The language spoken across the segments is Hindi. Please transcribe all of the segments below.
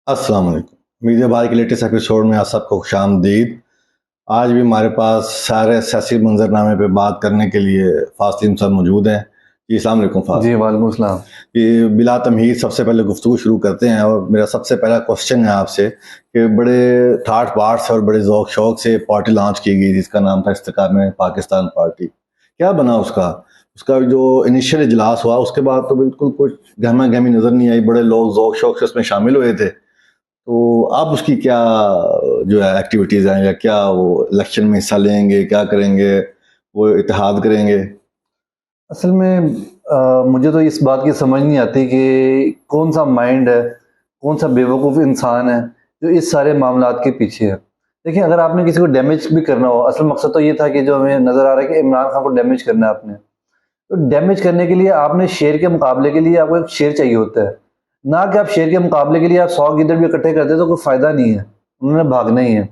अस्सलाम वालेकुम। मीडिया भाई के लेटेस्ट एपिसोड में आप सबको खुशामदीद। आज भी हमारे पास सारे सियासी मंजरनामे पे बात करने के लिए फासिल साहब मौजूद हैं। जी अस्सलाम वालेकुम जी, फासिल। वालेकुम सलाम। ये बिला तमहीद सबसे पहले गुफ्तगू शुरू करते हैं और मेरा सबसे पहला क्वेश्चन है आपसे कि बड़े ठाठ बाट से और बड़े ज़ौक शौक से पार्टी लॉन्च की गई जिसका नाम था इस्तेकाम पाकिस्तान पार्टी। क्या बना उसका? उसका जो इनिशियल इजलास हुआ उसके बाद तो बिल्कुल कुछ गहमा गहमी नज़र नहीं आई। बड़े लोग ज़ौक शौक से उसमें शामिल हुए थे। तो आप उसकी क्या जो है एक्टिविटीज़ हैं या क्या वो इलेक्शन में हिस्सा लेंगे, क्या करेंगे, वो इत्तेहाद करेंगे? असल में मुझे तो इस बात की समझ नहीं आती कि कौन सा माइंड है, कौन सा बेवकूफ़ इंसान है जो इस सारे मामलात के पीछे है। देखिए, अगर आपने किसी को डैमेज भी करना हो, असल मकसद तो ये था कि जो हमें नज़र आ रहा है कि इमरान खान को डैमेज करना है आपने। तो डैमेज करने के लिए आपने शेर के मुकाबले के लिए आपको एक शेर चाहिए होता है, ना कि आप शेर के मुकाबले के लिए आप 100 गिद्दड़ भी इकट्ठे करते तो कोई फ़ायदा नहीं है, उन्होंने भागना ही है।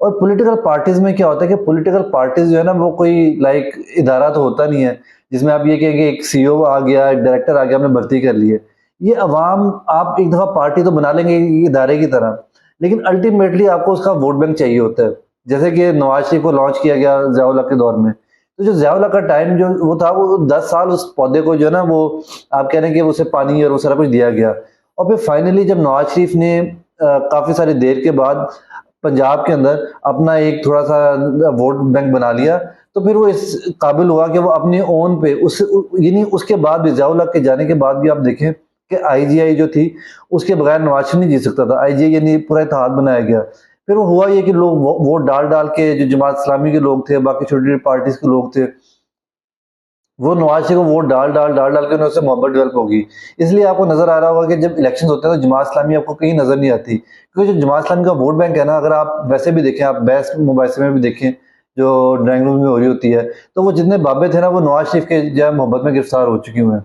और पॉलिटिकल पार्टीज़ में क्या होता है कि पॉलिटिकल पार्टीज़ जो है ना वो कोई लाइक इदारा तो होता नहीं है, जिसमें आप ये कहेंगे एक सीईओ आ गया, एक डायरेक्टर आ गया, हमने भर्ती कर ली है। ये अवाम आप एक दफ़ा पार्टी तो बना लेंगे इदारे की तरह, लेकिन अल्टीमेटली आपको उसका वोट बैंक चाहिए होता है। जैसे कि नवाज़ शरीफ को लॉन्च किया गया ज़िया-उल हक के दौर में। तो जो ज़िया-उल हक का टाइम जो वो था वो 10 साल उस पौधे को जो है ना वो आप कह रहे हैं कि उसे पानी और वो सारा कुछ दिया गया। और फिर फाइनली जब नवाज़ शरीफ ने काफ़ी सारी देर के बाद पंजाब के अंदर अपना एक थोड़ा-सा वोट बैंक बना लिया, तो फिर वो इस काबिल हुआ कि वो अपने ओन पे यानी उसके बाद भी ज़िया-उल हक के जाने के बाद भी आप देखें कि आईजीआई जो थी, उसके बगैर नवाज़ शरीफ नहीं जी सकता था। आईजीआई यानी पूरा इत्तेहाद बनाया गया। फिर वो हुआ ये कि लोग वो वोट डाल-डाल के जो जमात इस्लामी के लोग थे, बाकी छोटी-छोटी पार्टीज़ के लोग थे, वो नवाज़ शरीफ को वोट डाल-डाल के उनसे मोहब्बत डेवलप होगी। इसलिए आपको नज़र आ रहा होगा कि जब इलेक्शंस होते हैं तो जमात इस्लामी आपको कहीं नज़र नहीं आती। क्योंकि जो जमात इस्लामी का वोट बैंक है ना, अगर आप वैसे भी देखें, आप बहस मुबाहिसे में भी देखें, जो ड्राइंग रूम में हो रही होती है, तो वो जितने बाबे थे ना, वो नवाज़ शरीफ के जो है मोहब्बत में गिरफ्तार हो चुके हुए हैं।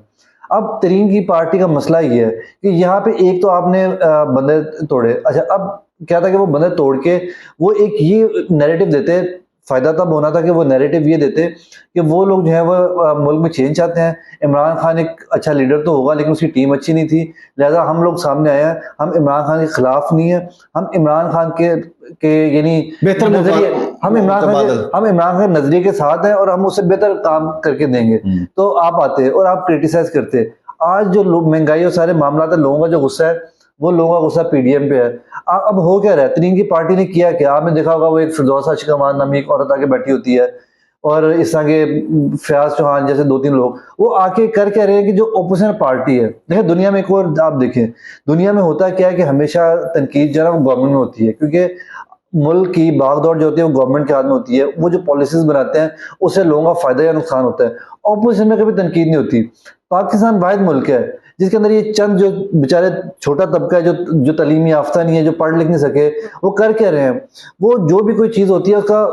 अब तरीन की पार्टी का मसला ये है कि यहाँ पे एक तो आपने बंदे तोड़े। अच्छा, अब क्या था कि वो बंदे तोड़ के वो एक ये नैरेटिव देते, फ़ायदा तब होना था कि वो नैरेटिव ये देते कि वो लोग जो है वो मुल्क में चेंज चाहते हैं। इमरान खान एक अच्छा लीडर तो होगा लेकिन उसकी टीम अच्छी नहीं थी, लिहाज़ा हम लोग सामने आए हैं, हम इमरान खान के खिलाफ नहीं है, हम इमरान खान के यानी बेहतर नज़रिए मुतबादल। हम इमरान खान के नज़रिए के साथ हैं और हम उससे बेहतर काम करके देंगे। तो आप आते और आप क्रिटिसाइज़ करते। आज जो लोग महँगाई और सारे मामलात है, लोगों का जो गुस्सा है, वो लोगों का गुस्सा पीडीएम पे है। अब हो क्या रहा है? तरीन की पार्टी ने किया क्या? आपने देखा होगा वो एक फिरदौस अशकमान नामी एक औरत आके बैठी होती है और इस तरह के फयाज चौहान जैसे 2-3 लोग, वो आके कर क्या रहे हैं कि जो ऑपोजिशन पार्टी है, देखिए दुनिया में एक और आप देखें, दुनिया में होता क्या है कि हमेशा तनकीद जो है ना वो गवर्नमेंट में होती है, क्योंकि मुल्क की भाग-दौड़ जो होती है वो गवर्नमेंट के हाथ में होती है। वो जो पॉलिसीज़ बनाते हैं, उससे लोगों का फ़ायदा या नुकसान होता है। ऑपोज़िशन में कभी तनकीद नहीं होती। पाकिस्तान वाहिद मुल्क है, जिसके अंदर ये चंद जो बेचारे छोटा तबका है, जो तालीम याफ़्ता नहीं है, जो पढ़ लिख नहीं सके, वो कर क्या रहे हैं? वो जो भी कोई चीज़ होती है उसका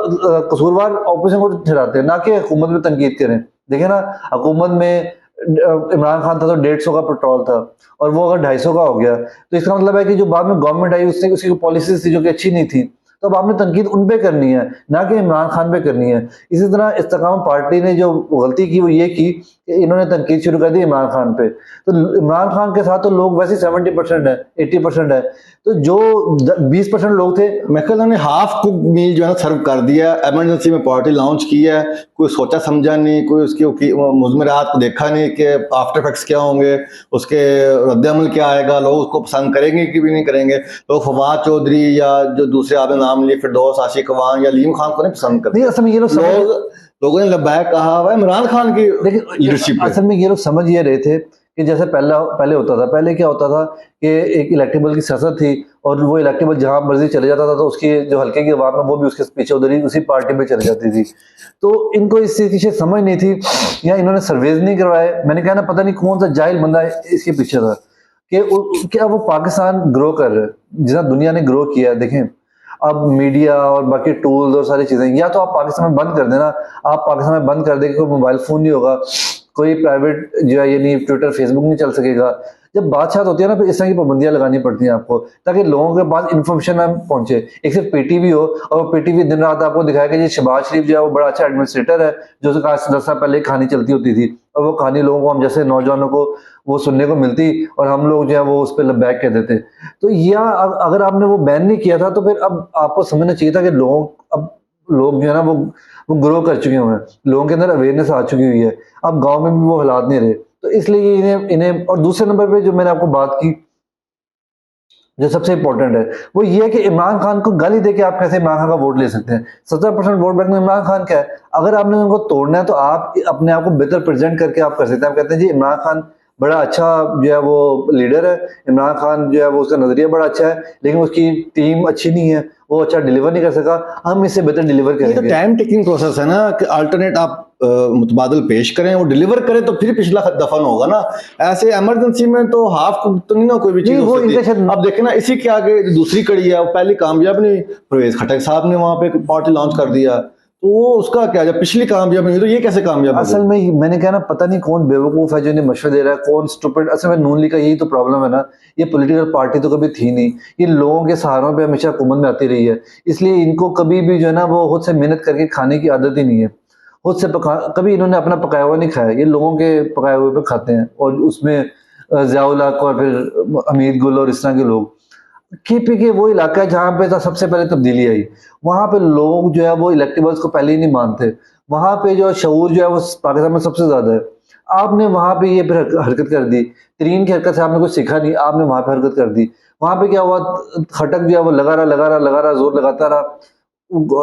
कसूरवार ऑपोज़िशन को ठहराते हैं, ना कि हुकूमत में तनकीद करें। देखिए ना, हुकूमत में इमरान खान था तो 150 का पेट्रोल था और वो अगर 250 का हो गया, तो इसका मतलब है कि जो बाद में गवर्नमेंट आई उससे उसकी पॉलिसीज़ थी जो कि अच्छी नहीं थी। तो अब आपने तनकीद उन पे करनी है, ना कि इमरान खान पे करनी है। इसी तरह इस्तेकाम पार्टी ने जो गलती की वो ये की कि इन्होंने तनकीद शुरू कर दी इमरान खान पे। तो इमरान खान के साथ तो लोग वैसे 70% है, 80% है। तो जो 20% लोग थे, मैं कहता हूँ हाफ कुक मील जो है सर्व कर दिया। इमरजेंसी में पार्टी लॉन्च की है, कोई सोचा समझा नहीं, कोई उसकी मुज़मरात को देखा नहीं कि आफ्टर इफेक्ट्स क्या होंगे, उसके रद्दअमल क्या आएगा, लोग उसको पसंद करेंगे कि भी नहीं करेंगे। लोग फवाद चौधरी या जो दूसरे आपने नाम लिए फिरदौस आशिक अवान या लीम खान को नहीं पसंद नहीं, करते। असल में ये लोगों ने लब्बैक कहा हुआ इमरान खान की लीडरशिप है। असल में ये लोग समझ ये रहे थे कि जैसे पहले होता था, पहले क्या होता था कि एक इलेक्टेबल की सियासत थी और वो इलेक्टेबल जहाँ मर्जी चले जाता था तो उसकी जो हल्के की आवाम है वो भी उसके पीछे उधर ही उसी पार्टी में चली जाती थी। तो इनको इस चीज़ की समझ नहीं थी या इन्होंने सर्वेज नहीं करवाए। मैंने कहा ना, पता नहीं कौन सा जाहिल बंदा इसके पीछे था कि क्या वो पाकिस्तान ग्रो कर रहा है जितना दुनिया ने ग्रो किया है। देखें, अब मीडिया और बाकी टूल्स और सारी चीज़ें, या तो आप पाकिस्तान में बंद कर देना, आप पाकिस्तान में बंद कर दें कि कोई मोबाइल फ़ोन नहीं होगा, कोई प्राइवेट जो है यानी ट्विटर फेसबुक नहीं चल सकेगा। जब बादशाह होती है ना, फिर इस तरह की पाबंदियां लगानी पड़ती हैं आपको, ताकि लोगों के पास इन्फॉर्मेशन ना पहुंचे। एक सिर्फ पीटीवी हो और पीटीवी दिन रात आपको दिखाया कि जी शहबाज शरीफ जो है वो बड़ा अच्छा एडमिनिस्ट्रेटर है, जो आज 10 साल पहले कहानी चलती होती थी, और वो कहानी लोगों को, हम जैसे नौजवानों को वो सुनने को मिलती, और हम लोग जो है वो उस पर लबैक कह देते। तो या अगर आपने वो बैन नहीं किया था, तो फिर अब आपको समझना चाहिए था कि लोग जो है ना वो ग्रो कर चुके हुए हैं, लोगों के अंदर अवेयरनेस आ चुकी हुई है, अब गांव में भी वो हालात नहीं रहे। तो इसलिए इन्हें और दूसरे नंबर पे जो मैंने आपको बात की, जो सबसे इंपॉर्टेंट है, वो ये है कि इमरान खान को गाली देके आप कैसे इमरान खान का वोट ले सकते हैं। 70% वोट बैंक में इमरान खान का है। अगर आपने उनको तोड़ना है तो आप अपने आप को बेहतर प्रेजेंट करके आप कर सकते हैं। आप कहते हैं जी इमरान खान बड़ा अच्छा जो है वो लीडर है, इमरान खान जो है वो उसका नजरिया बड़ा अच्छा है, लेकिन उसकी टीम अच्छी नहीं है, वो अच्छा डिलीवर नहीं कर सका, हम इससे बेहतर डिलीवर ये तो करेंगे। टाइम टेकिंग प्रोसेस है ना, कि अल्टरनेट आप मुतबादल पेश करें, वो डिलीवर करें तो फिर पिछला खत दफन होगा ना। ऐसे इमरजेंसी में तो हाफ कुक तो नहीं ना कोई भी चीज नहीं, हो वो सकती। इनका शायद अब देखें ना, इसी के आगे दूसरी कड़ी है, वो पहली कामयाब नहीं, परवेज खटक साहब ने वहां पे पार्टी लॉन्च कर दिया, तो वो उसका क्या, जब पिछली कामयाब नहीं हुई तो ये कैसे कामयाब हो असल गई? में मैंने कहा ना, पता नहीं कौन बेवकूफ है जो इन्हें मशवरे दे रहा है, कौन स्टूपिड। असल में नून लीग का यही तो प्रॉब्लम है ना, ये पॉलिटिकल पार्टी तो कभी थी नहीं, ये लोगों के सहारों पे हमेशा हुकूमत में आती रही है, इसलिए इनको कभी भी जो है ना वो खुद से मेहनत करके खाने की आदत ही नहीं है। खुद से कभी इन्होंने अपना पकाया हुआ नहीं खाया, ये लोगों के पकाए हुए पे खाते हैं, और उसमें ज़ियाउल हक और फिर हमीद गुल और इस तरह के लोग। केपी वो इलाका है जहाँ पे तो सबसे पहले तब्दीली आई, वहां पे लोग जो है वो इलेक्टेबल्स को पहले ही नहीं मानते, वहां पे जो शऊर जो है वो पाकिस्तान में सबसे ज्यादा है। आपने वहां पे ये फिर हरकत कर दी, तरीन की हरकत से आपने कुछ सीखा नहीं, आपने वहां पे हरकत कर दी। वहां पे क्या हुआ, खटक जो है वो लगा रहा जोर लगाता रहा,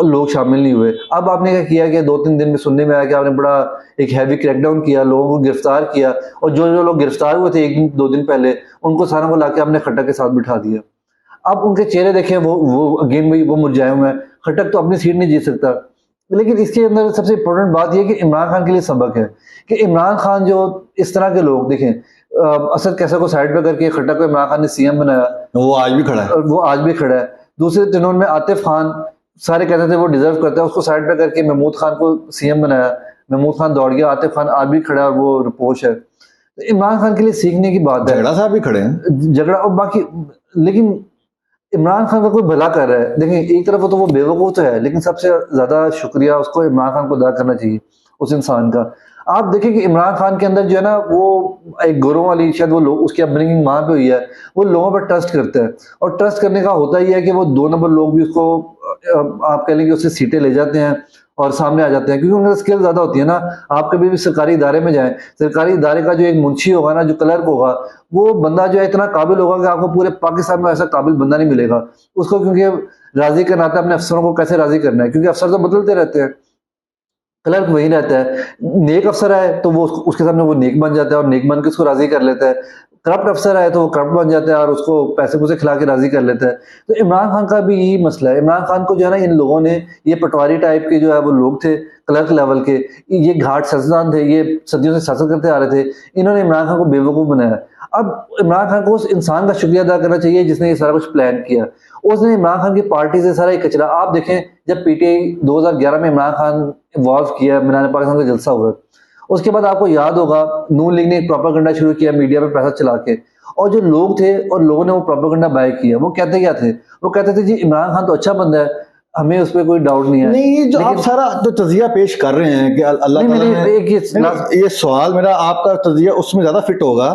लोग शामिल नहीं हुए। अब आपने क्या किया कि 2-3 दिन में सुनने में आया कि आपने बड़ा एक हैवी क्रैकडाउन किया, लोगों को गिरफ्तार किया, और जो जो लोग गिरफ्तार हुए थे 1-2 दिन पहले, उनको सारों को लाके आपने खटक के साथ बिठा दिया। अब उनके चेहरे देखें, वो अगेन वो मुरझाए हुए हैं। खट्टक तो अपनी सीट नहीं जीत सकता। लेकिन इसके अंदर सबसे इंपॉर्टेंट बात यह कि इमरान खान के लिए सबक है कि इमरान खान जो इस तरह के लोग देखें, असद कैसा को साइड पे करके खट्टक को इमरान खान ने सीएम बनाया, वो आज भी खड़ा है। और वो आज भी खड़ा है। दूसरे दिनों में आतिफ खान, सारे कहते थे वो डिजर्व करता है, उसको साइड पे करके महमूद खान को सीएम बनाया, महमूद खान दौड़ गया, आतिफ खान आज भी खड़ा है और वो रिपोर्ट है। तो इमरान खान के लिए सीखने की बात है। झगड़ा साहब भी खड़े हैं, झगड़ा और बाकी, लेकिन इमरान खान का कोई भला कर रहा है। देखिए, एक तरफ तो वो बेवकूफ तो है, लेकिन सबसे ज्यादा शुक्रिया उसको इमरान खान को अदा करना चाहिए, उस इंसान का। आप देखिए कि इमरान खान के अंदर जो है ना वो एक गुरों वाली, शायद वो लोग, उसकी अपब्रिंगिंग वहां पे हुई है, वो लोगों पर ट्रस्ट करता है, और ट्रस्ट करने का होता ही है कि वो 2 नंबर लोग भी उसको, आप कह लें कि उससे सीटें ले जाते हैं और सामने आ जाते हैं, क्योंकि उनका स्किल ज्यादा होती है ना। आप कभी भी सरकारी इदारे में जाएं, सरकारी इदारे का जो एक मुंशी होगा ना, जो क्लर्क होगा, वो बंदा जो है इतना काबिल होगा कि आपको पूरे पाकिस्तान में ऐसा काबिल बंदा नहीं मिलेगा उसको, क्योंकि राजी का नाता अपने अफसरों को कैसे राजी करना है, क्योंकि अफसर तो बदलते रहते हैं, क्लर्क वही रहता है। नेक अफसर है तो वो उसके सामने वो नेक बन जाता है और नेक बन के उसको राजी कर लेता है। करप्ट अफसर है तो वो करप्ट बन जाता है और उसको पैसे पूसे खिला के राजी कर लेता है। तो इमरान खान का भी यही मसला है। इमरान खान को जो है ना, इन लोगों ने, ये पटवारी टाइप के जो है वो लोग थे, क्लर्क लेवल के, ये घाट सियासतदान थे, ये सदियों से शासन करते आ रहे थे, इन्होंने इमरान खान को बेवकूफ बनाया। अब इमरान खान को उस इंसान का शुक्रिया अदा करना चाहिए जिसने ये सारा कुछ प्लान किया। उसने इमरान खान की पार्टी से सारा ये कचरा, आप देखें, जब पीटीआई 2011 में इमरान खान इन्वॉल्व किया, मीनार पाकिस्तान का जलसा हुआ, उसके बाद आपको याद होगा नून लीग ने एक प्रोपेगेंडा शुरू किया मीडिया पे पैसा चला के, और जो लोग थे और लोगों ने वो प्रोपेगेंडा बाय किया, वो कहते क्या थे, वो कहते थे जी इमरान खान तो अच्छा बंदा है, हमें उस पर कोई डाउट नहीं है। नहीं, जो आप सारा जो तजिया पेश कर रहे हैं कि अल्लाह ताला ने, ये सवाल मेरा आपका तजिया उसमें ज्यादा फिट होगा।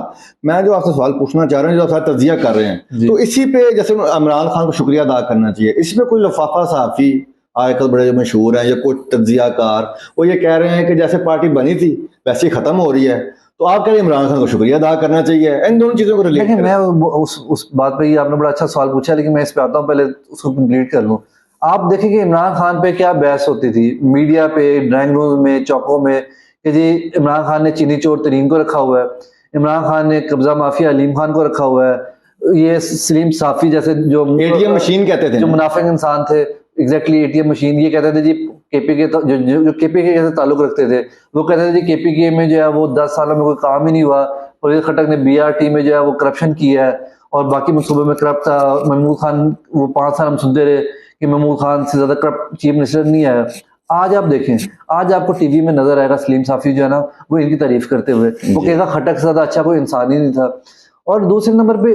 मैं जो आपसे सवाल पूछना चाह रहा हूँ, जो आप सारा तजिया कर रहे हैं, तो इसी पे जैसे इमरान खान को शुक्रिया अदा करना चाहिए, इस पे कोई लफाफा सहाफी आजकल बड़े जो मशहूर हैं या कुछ तजियाकार, वो ये कह रहे हैं कि जैसे पार्टी बनी थी वैसे ही खत्म हो रही है, तो आप कह रहे हैं इमरान खान को शुक्रिया अदा करना चाहिए। इन दोनों चीजों को रिलेट मैं उस बात पे ही, आपने बड़ा अच्छा सवाल पूछा, लेकिन मैं इस पे आता हूँ, पहले उसको कंप्लीट कर लूँ। आप देखें कि इमरान खान पे क्या बहस होती थी मीडिया पे, ड्राइंग रूम में, चौकों में, कि जी इमरान खान ने चीनी चोर तरीन को रखा हुआ है, इमरान खान ने कब्जा माफिया अलीम खान को रखा हुआ है, ये सलीम साफी जैसे जो एटीएम मशीन कहते थे, जो मुनाफिक इंसान थे, एग्जैक्टली एटीएम मशीन, ये कहते थे जी केपी के, जो केपी के ताल्लुक रखते थे, वो कहते थे जी केपी के में जो है वो 10 सालों में कोई काम ही नहीं हुआ, और खट्टक ने बीआरटी में जो है वो करप्शन किया है और बाकी मनसूबे में करप्ट था। महमूद खान, वो 5 साल हम सुनते रहे कि महमूद खान से ज्यादा करप्ट चीफ मिनिस्टर नहीं आया। आज आप देखें, आज आपको टीवी में नजर आएगा सलीम साफी जो है ना, वो इनकी तारीफ करते हुए, वो कहेगा खट्टक से ज्यादा अच्छा कोई इंसान ही नहीं था। और दूसरे नंबर पे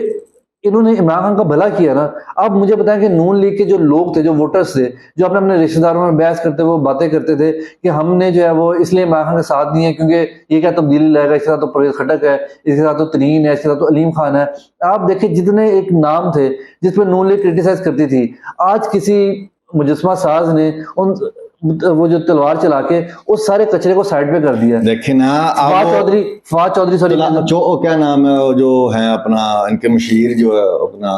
इन्होंने इमरान खान का भला किया ना। अब मुझे बताएं कि नून लीग के जो लोग थे, जो वोटर्स थे, जो अपने अपने रिश्तेदारों में बहस करते हुए बातें करते थे कि हमने जो है वो इसलिए इमरान खान के साथ नहीं है क्योंकि ये क्या तब्दीली लाएगा, इसके साथ तो परवेज खटक है, इसके साथ तो तरीन है, इसके साथ तो अलीम खान है। आप देखिए जितने एक नाम थे जिसपे नून लीग क्रिटिसाइज करती थी, आज किसी मुजस्मा साज ने उन वो जो तलवार चला के उस सारे कचरे को साइड पे कर दिया। देखिए ना, फवाद चौधरी सॉरी जो क्या नाम है, वो जो है अपना इनके मशीर जो है अपना,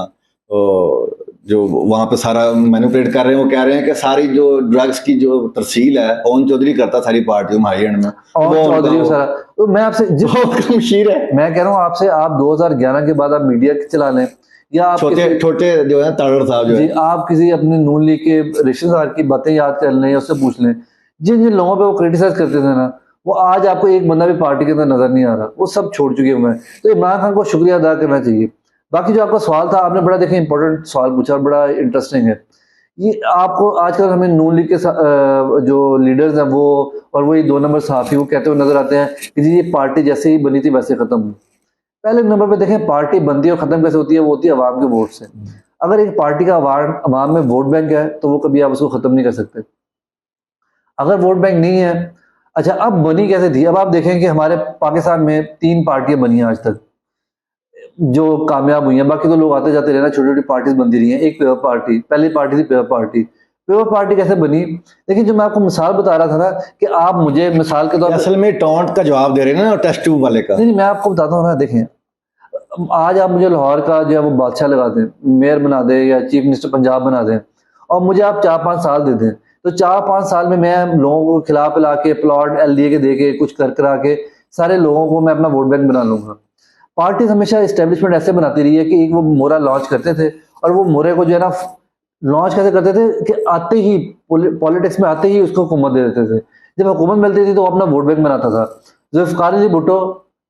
जो वहां पे सारा मैनिपुलेट कर रहे हैं, वो कह रहे हैं कि सारी जो ड्रग्स की जो तरसील है पवन चौधरी करता सारी पार्टियों में, हाई एंड में और चौधरी सारा। तो मैं आपसे मशीर है, मैं कह रहा हूँ आपसे, आप 2011 के बाद आप मीडिया चला लें या आप छोटे जो है तारड़ साहब जो जी, आप किसी अपने नून लीग के रिश्तेदार की बातें याद कर लें या उससे पूछ लें, जिन जिन लोगों पे वो क्रिटिसाइज करते थे ना, वो आज आपको एक बंदा भी पार्टी के अंदर नजर नहीं आ रहा, वो सब छोड़ चुके हुए हैं। तो इमरान खान को शुक्रिया अदा करना चाहिए। बाकी जो आपका सवाल था, आपने बड़ा देखें इंपॉर्टेंट सवाल पूछा, बड़ा इंटरेस्टिंग है। ये आपको आजकल हमें नून लीग के जो लीडर्स हैं वो, और वही 2 नंबर सहाफी, वो कहते हुए नजर आते हैं कि जी ये पार्टी जैसे ही बनी थी वैसे खत्म हुई। पहले नंबर पे देखें, पार्टी बनती है और खत्म कैसे होती है, वो होती है अवाम के वोट से। अगर एक पार्टी का अवाम में वोट बैंक है तो वो कभी आप उसको खत्म नहीं कर सकते। अगर वोट बैंक नहीं है, अच्छा अब बनी कैसे थी, अब आप देखें कि हमारे पाकिस्तान में 3 पार्टियां बनी हैं आज तक जो कामयाब हुई हैं। बाकी तो लोग आते जाते रहे ना, छोटी छोटी पार्टीज बनती रही हैं। एक पेपर पार्टी, पहली पार्टी थी पेपर पार्टी। पेपर पार्टी कैसे बनी, लेकिन जो मैं आपको मिसाल बता रहा था ना, कि आप मुझे मिसाल के तौर पर असल में टॉन्ट का जवाब दे रहे हैं ना, टेस्ट ट्यूब वाले का। नहीं, मैं आपको बताता हूँ ना। देखें, आज आप मुझे लाहौर का जो है वो बादशाह लगा दें, मेयर बना दें या चीफ मिनिस्टर पंजाब बना दें, और मुझे आप 4-5 साल दे दें, तो 4-5 साल में मैं लोगों को खिला पिला के प्लॉट एलडीए के दे के कुछ कर करा के सारे लोगों को मैं अपना वोट बैंक बना लूंगा। पार्टी हमेशा एस्टेब्लिशमेंट ऐसे बनाती रही है कि एक वो मोरा लॉन्च करते थे, और वो मोरे को जो है ना लॉन्च कैसे करते थे कि आते ही पॉलिटिक्स में आते ही उसको हुकूमत दे देते थे। जब हुकूमत मिलती थी तो वो अपना वोट बैंक बनाता था। जुल्फ़िकार अली भुट्टो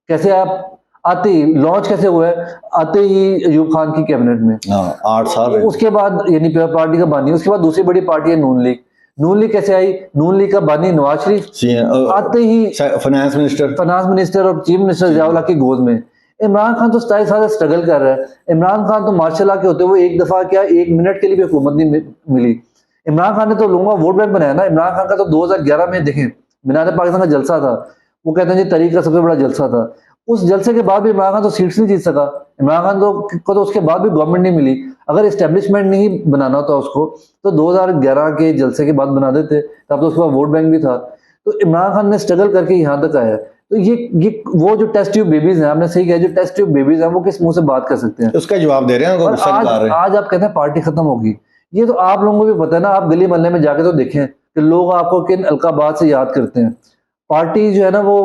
कैसे आप आते ही लॉन्च कैसे हुआ है, आते ही अयूब खान की कैबिनेट में 8 साल, उसके बाद यानी पेपर पार्टी का बानी, उसके बाद दूसरी बड़ी पार्टी है नून लीग। नून लीग कैसे आई, नून लीग का बानी नवाज शरीफ, आते ही फाइनेंस मिनिस्टर और चीफ मिनिस्टर ज़िया की गोद में। इमरान खान तो 27 साल से स्ट्रगल कर रहा है। इमरान खान तो मार्शल के होते हुए एक दफा क्या 1 मिनट के लिए भी हुकूमत नहीं मिली। इमरान खान ने तो लोगों का वोट बैंक बनाया ना। इमरान खान का तो 2011 में देखें मीनार पाकिस्तान का जलसा था, वो कहते हैं जी तरीक का सबसे बड़ा जलसा था। उस जलसे के बाद भी इमरान खान तो सीट्स नहीं जीत सका। इमरान खान तो उसके बाद भी गवर्नमेंट नहीं मिली। अगर इस्टेब्लिशमेंट नहीं बनाना होता उसको तो 2011 के जलसे के बाद बना देते, तब तो उसके बाद वोट बैंक भी था। तो इमरान खान ने स्ट्रगल करके यहाँ तक आया। तो ये वो जो टेस्ट ट्यूब बेबीज हैं, आपने सही कहा, जो टेस्ट ट्यूब बेबीज हैं वो किस मुंह से बात कर सकते हैं, उसका जवाब दे रहे हैं। और आज आप कहते हैं पार्टी खत्म होगी। ये तो आप लोगों को भी पता है ना, आप गली मोहल्ले में जाके तो देखें कि लोग आपको किन अलकाबात से याद करते हैं। पार्टी जो है ना वो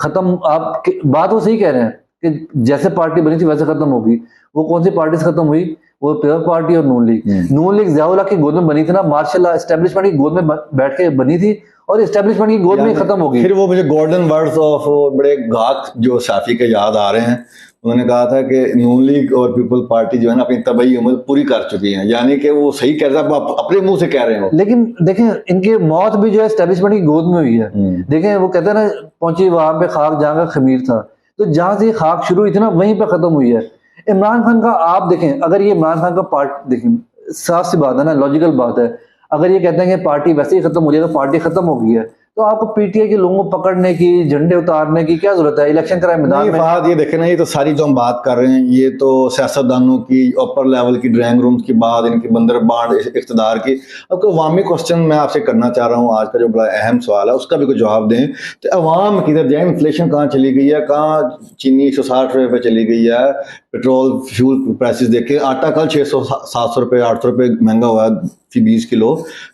खत्म, आप बात वो सही कह रहे हैं कि जैसे पार्टी बनी थी वैसे खत्म होगी। वो कौन सी पार्टी से खत्म हुई, वो पेपर पार्टी और नून लीग। नून लीग ज़िया की गोद में बनी थी ना, मार्शल एस्टेब्लिशमेंट की गोद में बैठ के बनी थी, और एस्टेब्लिशमेंट की गोद में खत्म होगी। फिर वो मुझे गोल्डन वर्ड्स ऑफ बड़े गाक जो साफी के याद आ रहे हैं। उन्होंने कहा था कि नून लीग और पीपल पार्टी जो है ना अपनी तबाही उम्र पूरी कर चुकी है, यानी कि वो सही कह रहे हैं, अपने मुंह से कह रहे हो। लेकिन देखें इनकी मौत भी जो है एस्टेब्लिशमेंट की गोद में हुई है। देखें वो कहते हैं ना, पहुंची वहां पे खाक जहां का खमीर था, तो जहां से खाक शुरू हुई थी ना वहीं पे खत्म हुई है। इमरान खान का आप देखें, अगर ये इमरान खान का पार्ट देखें, साफ सी बात है ना, लॉजिकल बात है। अगर ये कहते हैं कि पार्टी वैसे ही खत्म हो रही है, तो पार्टी खत्म हो गई है, तो आपको पीटीआई के लोगों को पकड़ने की, झंडे उतारने की क्या जरूरत है? इलेक्शन कराए मैदान में। फहद ये देखे ना, ये तो सारी जो हम बात कर रहे हैं ये तो सियासतदानों की अपर लेवल की ड्राइंग रूम की बात, इनकी बंदरबांट इख्तिदार की। अब कोई अवामी क्वेश्चन मैं आपसे करना चाह रहा हूँ, आज का जो बड़ा अहम सवाल है उसका भी कोई जवाब दें। तो अवाम किधर जाए, इन्फ्लेशन कहाँ चली गई है, कहाँ चीनी 160 रुपये पे चली गई है, पेट्रोल फ्यूल प्राइसेस देखे, आटा कल 600-700 रुपये 800 रुपये महंगा हुआ है 20 किलो।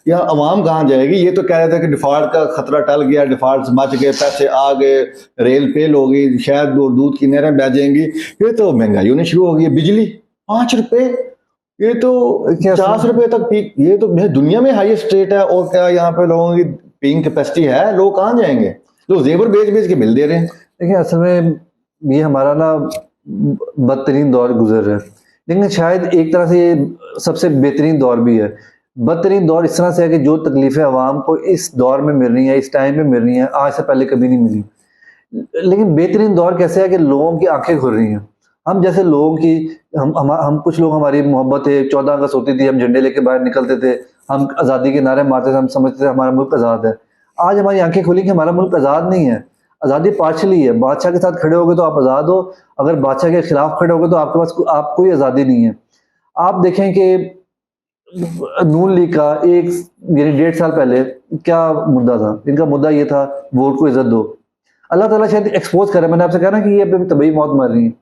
या अवाम कहाँ जाएगी? ये तो कह रहे थे कि डिफॉल्ट का खतरा टल गया, डिफॉल्ट से बच गए, पैसे आ गए, रेल फेल हो गई, शायद दूध की नहरें बह जाएंगी। ये तो महंगाई होनी शुरू हो गई है, बिजली 5 रुपये, ये तो 50 रुपये तक पीक, ये तो दुनिया में हाईएस्ट रेट है। और क्या यहाँ पे लोगों की पेइंग कैपेसिटी है? लोग कहाँ जाएंगे? लोग जेवर बेच बेच के बिल दे रहे हैं। देखिए असल में ये हमारा ना बदतरीन दौर गुजर रहा है, लेकिन शायद एक तरह से ये सबसे बेहतरीन दौर भी है। बदतरीन दौर इस तरह से है कि जो तकलीफें अवाम को इस दौर में मिल रही हैं, इस टाइम पे मिल रही हैं, आज से पहले कभी नहीं मिली। लेकिन बेहतरीन दौर कैसे है कि लोगों की आंखें खुल रही हैं। हम जैसे लोगों की हम कुछ लोग, हमारी मोहब्बत है, 14 अगस्त होती थी, हम झंडे लेके बाहर निकलते थे, हम आज़ादी के नारे मारते थे, हम समझते थे हमारा मुल्क आज़ाद है। आज हमारी आंखें खुली कि हमारा मुल्क आज़ाद नहीं है, आज़ादी पार्शली है। बादशाह के साथ खड़े होगे तो आप आज़ाद हो, अगर बादशाह के खिलाफ खड़े होगे तो आपके पास आप कोई आज़ादी नहीं है। आप देखें कि नून लीग का एक यानी 1.5 साल पहले क्या मुद्दा था, इनका मुद्दा ये था वोट को इज्जत दो। अल्लाह ताला शायद एक्सपोज करे, मैंने आपसे कहा ना कि ये अभी तबई मौत मर रही है,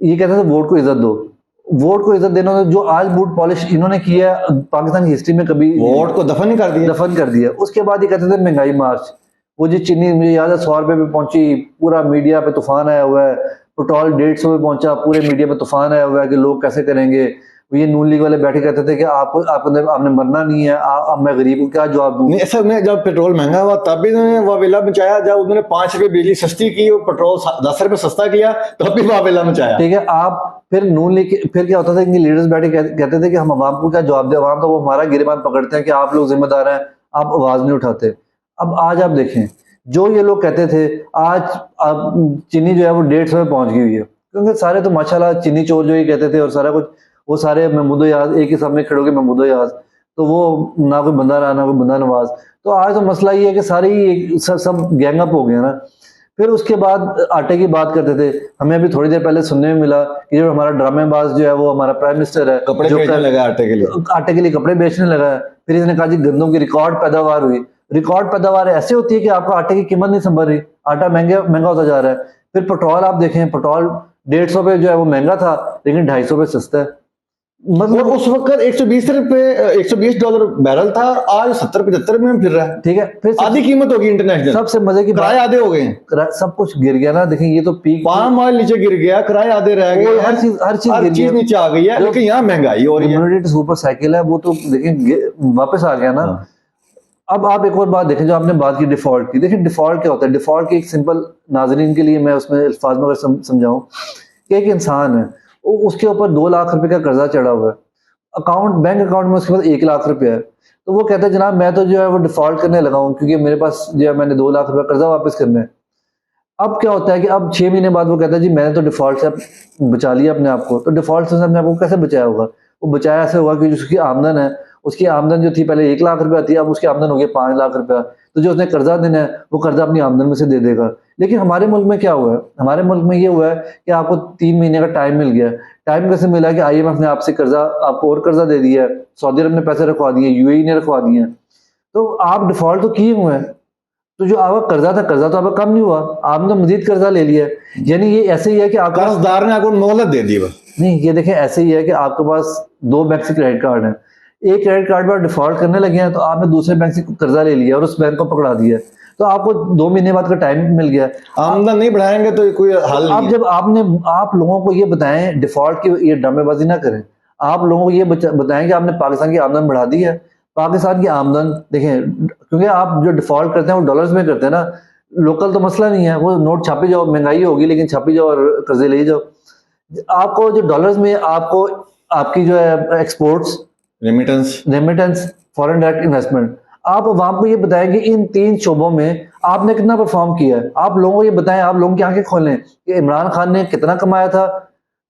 ये कहते थे वोट को इज्जत दो। वोट को इज्जत देना, जो आज बूट पॉलिश इन्होंने किया पाकिस्तान की हिस्ट्री में कभी वोट को दफन ही कर दिया। दफन कर दिया। उसके बाद ये कहते थे महंगाई मार्च, वो जी चीनी मुझे याद है 100 रुपए पे पहुंची, पूरा मीडिया पे तूफान आया हुआ है। पेट्रोल 150 पे पहुंचा, पूरे मीडिया पे तूफान आया हुआ है कि लोग कैसे करेंगे। ये नून लीग वाले बैठे कहते थे कि आपने मरना नहीं है, अब मैं गरीब को क्या जवाब दूं। नहीं, असल में जब पेट्रोल महंगा हुआ तब भी उन्होंने वावेला मचाया, जब उन्होंने 5 रुपए बिजली सस्ती की और पेट्रोल 10 रुपए सस्ता किया तो भी वावेला मचाया। ठीक है, आप फिर नून लीग फिर क्या होता था, इनके लीडर्स बैठे कहते थे कि हम अवाम को क्या जवाब दे, अवाम तो वो हमारा गिरबान पकड़ते हैं कि आप लोग जिम्मेदार हैं, आप आवाज नहीं उठाते। अब आज आप देखें, जो ये लोग कहते थे, आज अब चीनी जो है वो 150 पे पहुंच गई हुई है, क्योंकि सारे तो माशाल्लाह चीनी चोर जो ये कहते थे और सारा कुछ, वो सारे महमूदो याज एक ही सामने खड़े होकर महमूदो याज, तो वो ना कोई बंदा रहा ना कोई बंदा नवाज। तो आज तो मसला ये है कि सारे ही सब गैंग अप हो गए ना। फिर उसके बाद आटे की बात करते थे, हमें अभी थोड़ी देर पहले सुनने में मिला कि जो हमारा ड्रामेबाज जो है वो हमारा प्राइम मिनिस्टर है, कपड़े बेचने लगा आटे के लिए कपड़े बेचने लगा है। फिर इसने कहा जी गंदों की रिकॉर्ड पैदावार हुई। रिकॉर्ड पैदावार ऐसे होती है कि आपका आटे की कीमत नहीं संभल रही, आटा महंगा होता जा रहा है। फिर पेट्रोल आप देखें, पेट्रोल 150 पे जो है वो महंगा था, लेकिन 250 पे सस्ता है। मतलब उस वक्त 120 रुपए $120 बैरल था, आज 70-75 में फिर रहा है। ठीक है, फिर आधी कीमत होगी इंटरनेशनल। सबसे मजे की किराए आधे हो गए, सब कुछ गिर गया ना। देखिए ये तो पीक, पाम ऑयल नीचे गिर गया, किराए आधे रह गए, हर चीज नीचे आ गई है, लेकिन यहाँ महंगाई हो रही है। सुपर साइकिल है वो तो देखें वापस आ गया ना। अब आप एक और बात देखें, जो आपने बात की डिफॉल्ट की, देखिए डिफॉल्ट क्या होता है। डिफॉल्ट की एक सिंपल नाजरीन के लिए मैं उसमें अल्फाज में अगर समझाऊं कि एक इंसान है, उसके ऊपर 2 लाख रुपए का कर्जा चढ़ा हुआ है, बैंक अकाउंट में उसके पास 1 लाख रुपया है। तो वो कहता है जनाब मैं तो जो है वो डिफॉल्ट करने लगा हूँ, क्योंकि मेरे पास जो है मैंने 2 लाख रुपया कर्जा वापस करना है। अब क्या होता है कि अब 6 महीने बाद वो कहता है जी मैंने तो डिफॉल्ट से बचा लिया अपने आप को। तो डिफॉल्ट से अपने आप को कैसे बचाया होगा? वो बचाया ऐसे होगा कि उसकी आमदन है, उसकी आमदन जो थी पहले 1 लाख रुपया थी, अब उसकी आमदन हो गई 5 लाख रुपया। तो जो उसने कर्जा देना है वो कर्जा अपनी आमदन में से दे देगा। लेकिन हमारे मुल्क में क्या हुआ है? हमारे मुल्क में ये हुआ है कि आपको 3 महीने का टाइम मिल गया। टाइम कैसे मिला कि IMF ने आपसे कर्जा, आपको और कर्जा दे दिया है, सऊदी अरब ने पैसे रखवा दिए, UAE ने रखवा दिए। तो आप डिफॉल्ट तो किए हुए हैं, तो जो आपका कर्जा था, कर्जा तो आपका कम नहीं हुआ, आपने तो मजीद कर्जा ले लिया। यानी ये ऐसे ही है कि आपका कर्जदार ने आपको मोहलत दे दी। नहीं, ये देखें ऐसे ही है कि आपके पास 2 बैंक से क्रेडिट कार्ड है, एक क्रेडिट कार्ड पर डिफॉल्ट करने लगे हैं तो आपने दूसरे बैंक से कर्जा ले लिया और उस बैंक को पकड़ा दिया, तो आपको 2 महीने बाद का टाइम मिल गया। आमदन नहीं बढ़ाएंगे तो कोई हल नहीं। आप जब आप लोगों को ये बताएं डिफॉल्ट की ये ड्रामेबाजी ना करें, आप लोगों को ये बताएं कि आपने पाकिस्तान की आमदन बढ़ा दी है। पाकिस्तान की आमदन देखें, क्योंकि आप जो डिफॉल्ट करते हैं वो डॉलर्स में करते हैं ना, लोकल तो मसला नहीं है, वो नोट छापी जाओ, महंगाई होगी लेकिन छापी जाओ और कर्जे ले जाओ। आपको जो डॉलर्स में आपको आपकी जो है exports, remittance, foreign direct investment, आप वहां को ये बताएं कि इन 3 शोबों में आपने कितना परफॉर्म किया है। आप लोगों को ये बताएं, आप लोगों की आंखें खोलें कि इमरान खान ने कितना कमाया था।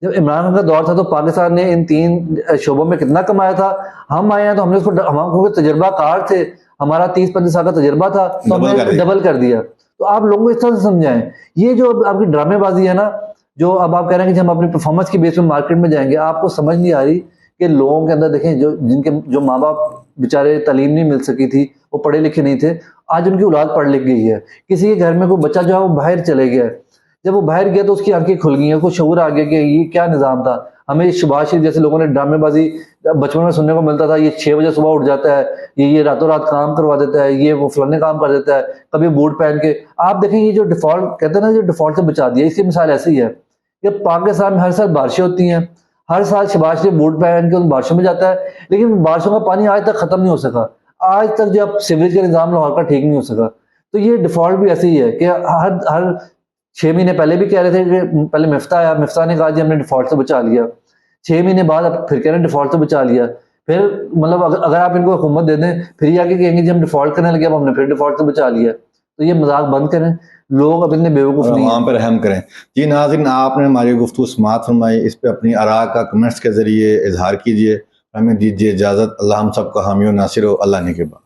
जब इमरान खान का दौर था तो पाकिस्तान ने इन 3 शोबों में कितना कमाया था। हम आए हैं तो हमने उसको, हम तजर्बाकार थे, हमारा 30-35 साल का तजर्बा था, तो हमने डबल कर दिया। तो आप लोगों को इस तरह से समझाएं। ये जो आपकी ड्रामेबाजी है ना, जो अब आप कह रहे हैं कि हम अपनी परफॉर्मेंस की बेस पे मार्केट में जाएंगे, आपको समझ नहीं आ रही कि लोगों के अंदर देखें, जो माँ बाप बेचारे तालीम नहीं मिल सकी थी, वो पढ़े लिखे नहीं थे, आज उनकी औलाद पढ़ लिख गई है। किसी के घर में कोई बच्चा जो है वो बाहर चले गया, जब वो बाहर गया तो उसकी आंखें खुल गई हैं, उसको शऊर आ गया कि ये क्या निज़ाम था। हमें शहबाज शरीफ जैसे लोगों ने ड्रामेबाजी बचपन में सुनने को मिलता था, ये 6 बजे सुबह उठ जाता है, ये रातों रात काम करवा देता है, ये वो फलाने काम कर देता है, कभी बूट पहन के। आप देखें ये जो डिफॉल्ट कहते हैं ना, जो डिफॉल्ट से बचा दिया, इसकी मिसाल ऐसी है कि पाकिस्तान में हर साल बारिशें होती हैं, हर साल शहबाज शरीफ बूट पहन के उन बारिशों में जाता है, लेकिन बारिशों का पानी आज तक खत्म नहीं हो सका। आज तक जो अब सीवरेज का निजाम लाहौर का ठीक नहीं हो सका। तो ये डिफॉल्ट भी ऐसे ही है कि हर 6 महीने पहले भी कह रहे थे कि पहले मिफ्ता आया, मिफ्ता ने कहा जी हमने डिफॉल्ट से बचा लिया, 6 महीने बाद अब फिर कह रहे हैं डिफॉल्ट से बचा लिया, फिर मतलब अगर आप इनको हुकूमत दे दें, फिर ये आके कहेंगे जी हम डिफ़ॉल्ट करने लगे, अब हमने फिर डिफ़ॉल्ट से बचा लिया। तो ये मज़ाक बंद करें, लोग अब इतने बेवकूफ़ और नहीं वहाँ हैं। पर रहम करें। जी नाज़रीन, आपने हमारी गुफ्तगू समाअत फरमाई, इस पे अपनी आरा का कमेंट्स के ज़रिए इज़हार कीजिए। हमें दीजिए इजाज़त। अल्लाह हम सबका हामी और नासिर हो। अल्लाह निगहबान।